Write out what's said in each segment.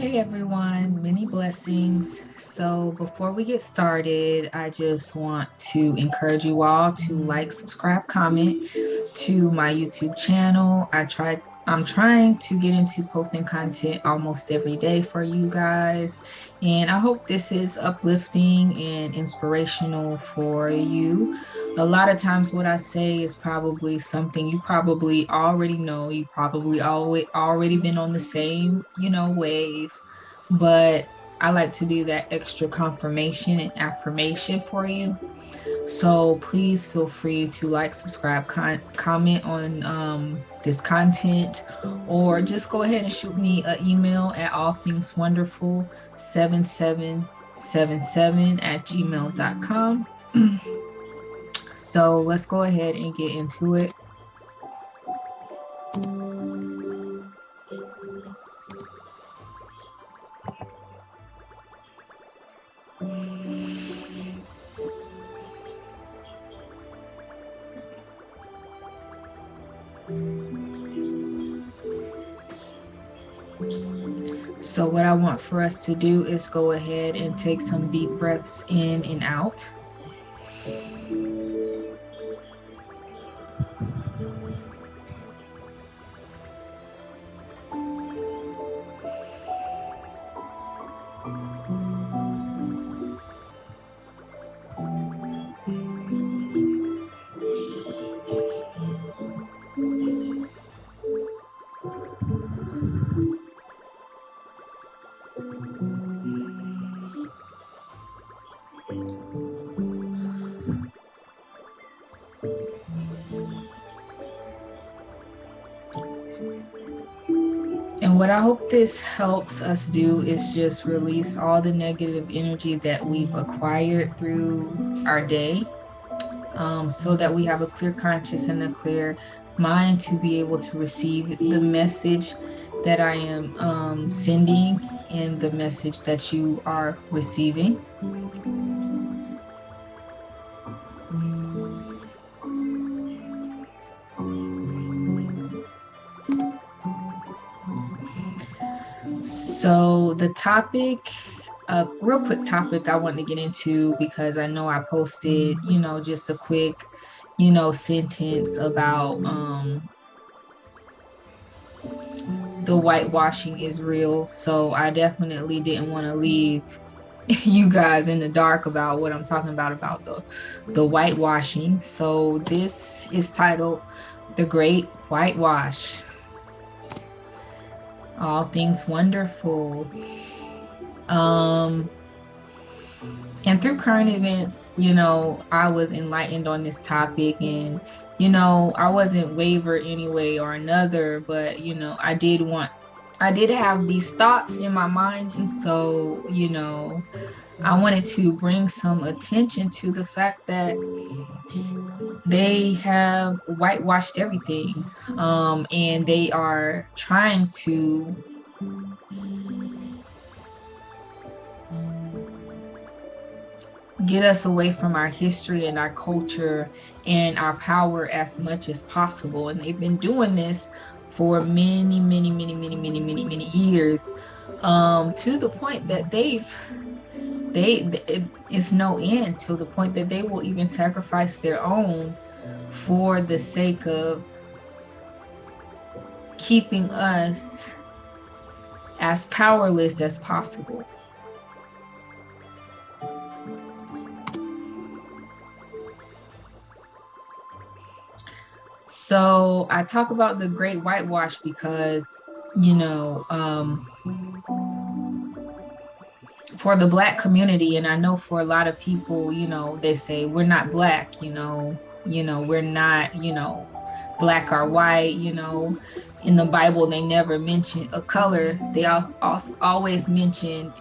Hey everyone, many blessings. So before we get started, I just want to encourage you all to like, subscribe, comment to my YouTube channel. I'm trying to get into posting content almost every day for you guys, and I hope this is uplifting and inspirational for you. A lot of times what I say is probably something you probably already know. You probably already been on the same, wave, but I like to be that extra confirmation and affirmation for you. So please feel free to like, subscribe, comment on this content, or just go ahead and shoot me an email at allthingswonderful7777@gmail.com. So let's go ahead and get into it. So what I want for us to do is go ahead and take some deep breaths in and out. And what I hope this helps us do is just release all the negative energy that we've acquired through our day, so that we have a clear conscience and a clear mind to be able to receive the message that I am sending and the message that you are receiving. So the topic, a real quick topic I want to get into, because I know I posted, just a quick, sentence about the whitewashing is real. So I definitely didn't want to leave you guys in the dark about what I'm talking about the whitewashing. So this is titled The Great Whitewash. All things wonderful. And through current events, I was enlightened on this topic, and I wasn't wavered any way or another, but I did have these thoughts in my mind, and so I wanted to bring some attention to the fact that they have whitewashed everything, and they are trying to get us away from our history and our culture and our power as much as possible. And they've been doing this for many, many, many, many, many, many, many years, to the point that it's no end, to the point that they will even sacrifice their own for the sake of keeping us as powerless as possible. So I talk about the Great Whitewash because, for the Black community, and I know for a lot of people, they say we're not Black, we're not, Black or white, in the Bible, they never mention a color. They always mentioned,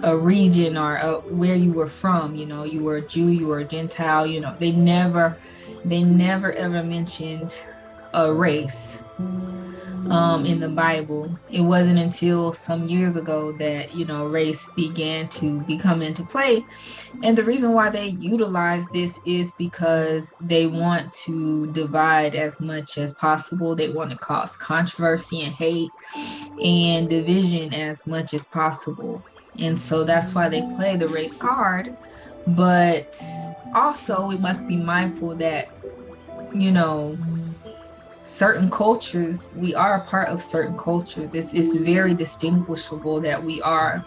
a region or where you were from. You were a Jew, you were a Gentile. They never ever mentioned a race. in the Bible. It wasn't until some years ago that, race began to become into play. And the reason why they utilize this is because they want to divide as much as possible. They want to cause controversy and hate and division as much as possible. And so that's why they play the race card. But also, we must be mindful that, you know, certain cultures, we are a part of certain cultures. It's very distinguishable that we are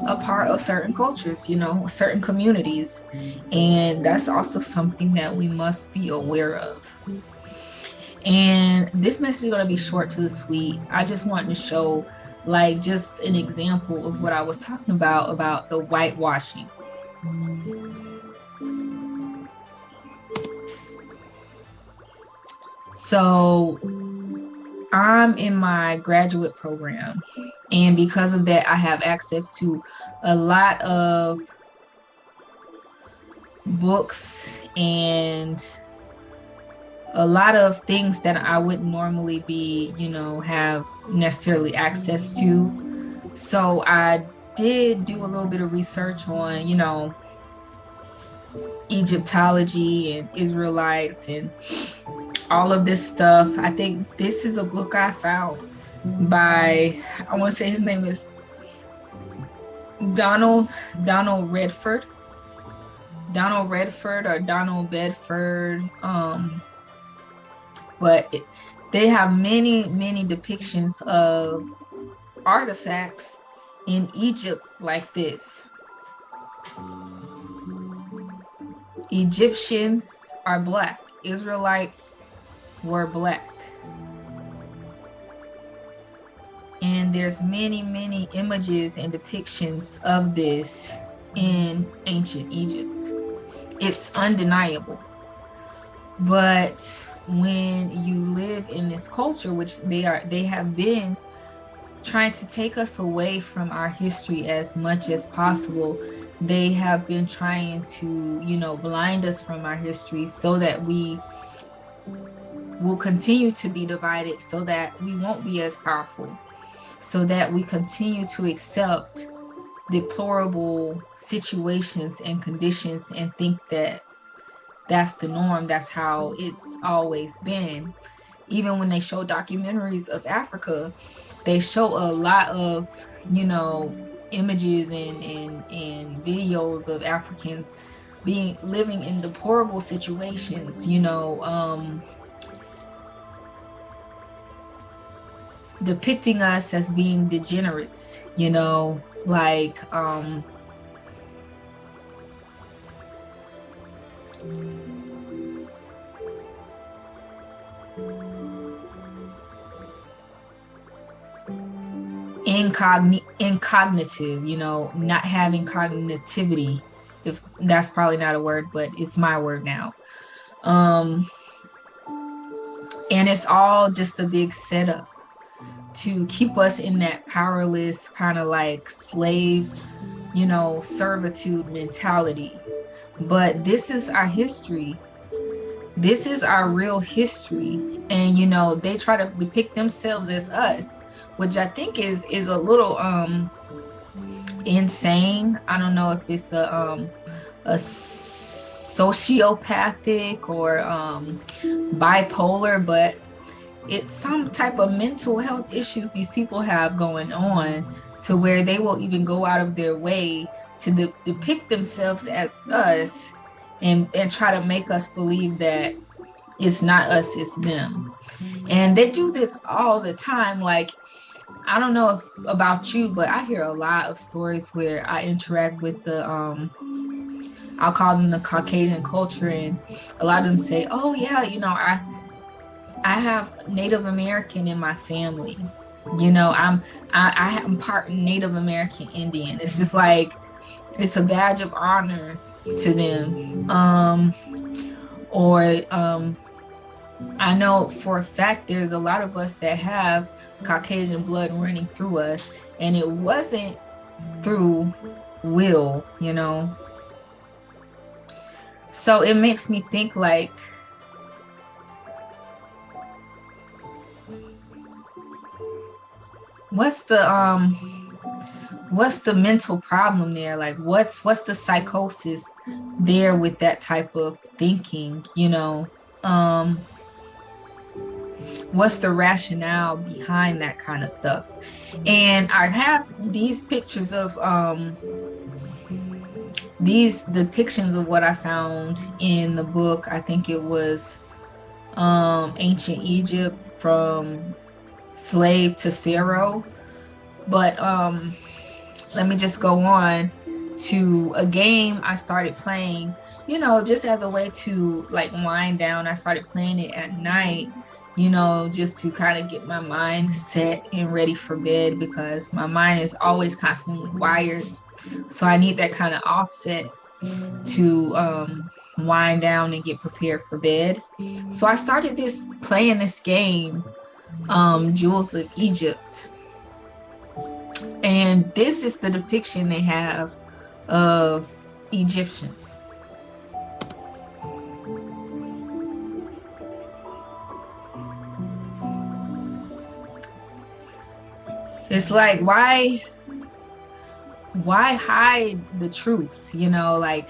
a part of certain cultures, certain communities. And that's also something that we must be aware of. And this message is going to be short to the sweet. I just want to show like just an example of what I was talking about the whitewashing. So I'm in my graduate program, and because of that, I have access to a lot of books and a lot of things that I wouldn't normally be, have necessarily access to. So I did do a little bit of research on, Egyptology and Israelites and all of this stuff. I think this is a book I found by, I want to say his name is Donald Redford or Donald Bedford. But they have many depictions of artifacts in Egypt like this. Egyptians are black. Israelites were black. And there's many images and depictions of this in ancient Egypt. It's undeniable. But when you live in this culture, which they have been trying to take us away from our history as much as possible. They have been trying to, blind us from our history so that we will continue to be divided, so that we won't be as powerful, so that we continue to accept deplorable situations and conditions and think that that's the norm, that's how it's always been. Even when they show documentaries of Africa, they show a lot of, images and videos of Africans living in deplorable situations, depicting us as being degenerates, like incognitive, not having cognitivity, if that's probably not a word, but it's my word now. And it's all just a big setup to keep us in that powerless kind of like slave, servitude mentality. But this is our history. This is our real history. And, they try to depict themselves as us, which I think is a little insane. I don't know if it's a sociopathic or bipolar, but it's some type of mental health issues these people have going on, to where they will even go out of their way to depict themselves as us and try to make us believe that it's not us, it's them. And they do this all the time. Like, I don't know about you, but I hear a lot of stories where I interact with the I'll call them the Caucasian culture, and a lot of them say, oh yeah, I have Native American in my family. I'm part Native American Indian. It's just like, it's a badge of honor to them. I know for a fact there's a lot of us that have Caucasian blood running through us, and it wasn't through will, So it makes me think like, what's the mental problem there? Like what's the psychosis there with that type of thinking, you know? Um what's the rationale behind that kind of stuff? And I have these pictures of these depictions of what I found in the book. I think it was ancient Egypt from slave to pharaoh. But let me just go on to a game I started playing, just as a way to like wind down. I started playing it at night, just to kind of get my mind set and ready for bed because my mind is always constantly wired. So I need that kind of offset to wind down and get prepared for bed. So I started playing this game, Jewels of Egypt. And this is the depiction they have of Egyptians. It's like, why hide the truth? Like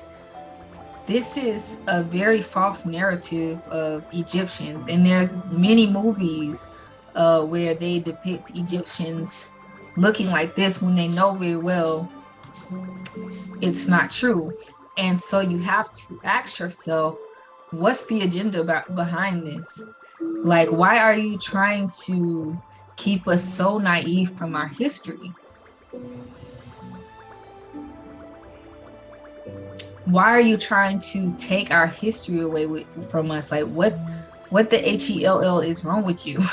this is a very false narrative of Egyptians. And there's many movies where they depict Egyptians looking like this when they know very well it's not true. And so you have to ask yourself, what's the agenda behind this? Like, why are you trying to keep us so naive from our history? Why are you trying to take our history away from us? Like, what the HELL is wrong with you?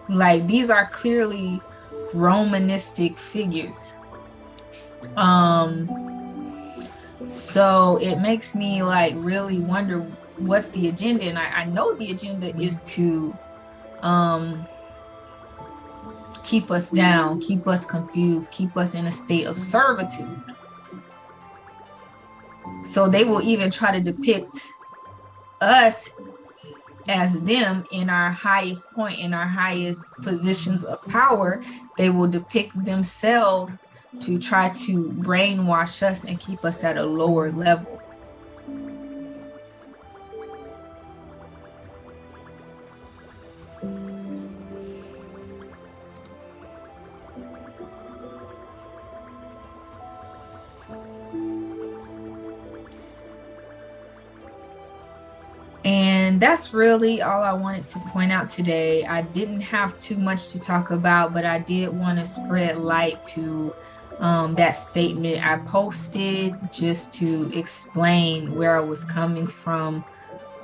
Like, these are clearly Romanistic figures. So it makes me like really wonder what's the agenda. And I know the agenda is to keep us down, keep us confused, keep us in a state of servitude. So they will even try to depict us as them in our highest point, in our highest positions of power. They will depict themselves to try to brainwash us and keep us at a lower level. And that's really all I wanted to point out today. I didn't have too much to talk about, but I did want to spread light to that statement I posted just to explain where I was coming from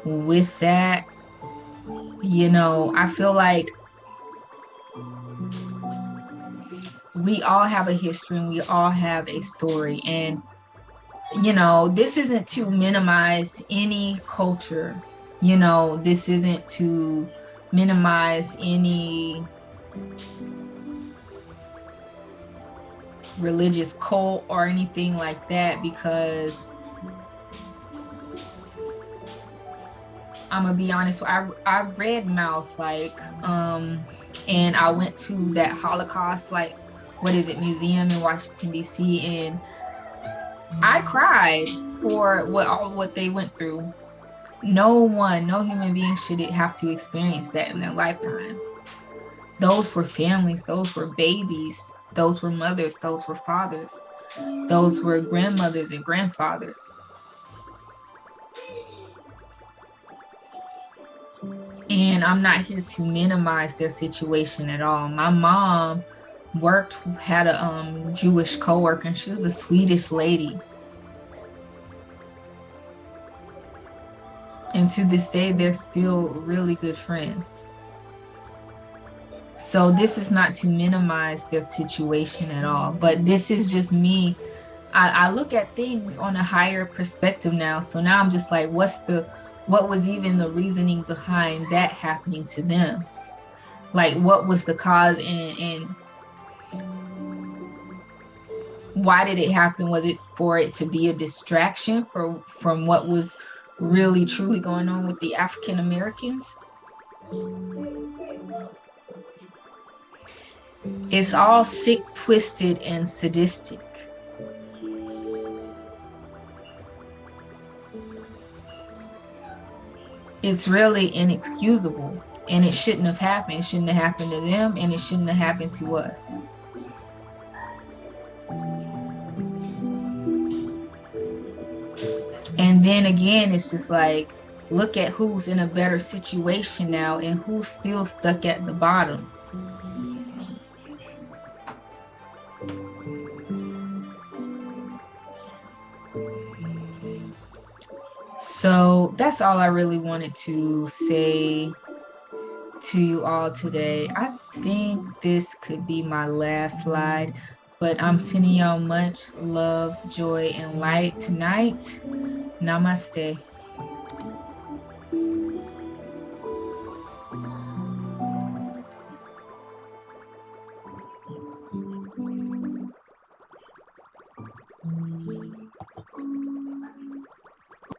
with that. I feel like we all have a history and we all have a story. And, this isn't to minimize any culture. This isn't to minimize any religious cult or anything like that, because I'm gonna be honest, I read Mouse, like and I went to that Holocaust, like, what is it, museum in Washington DC, and I cried for what they went through. No human being should have to experience that in their lifetime. Those were families, those were babies, those were mothers, those were fathers, those were grandmothers and grandfathers. And I'm not here to minimize their situation at all. My mom had a Jewish coworker, and she was the sweetest lady. And to this day, they're still really good friends. So this is not to minimize their situation at all, but this is just me. I look at things on a higher perspective now. So now I'm just like, what was even the reasoning behind that happening to them? Like, what was the cause, and why did it happen? Was it for it to be a distraction from what was really truly going on with the African Americans? It's all sick, twisted, and sadistic. It's really inexcusable, and it shouldn't have happened. It shouldn't have happened to them, and it shouldn't have happened to us. And then again, it's just like, look at who's in a better situation now and who's still stuck at the bottom. So that's all I really wanted to say to you all today. I think this could be my last slide, but I'm sending y'all much love, joy, and light tonight. Namaste.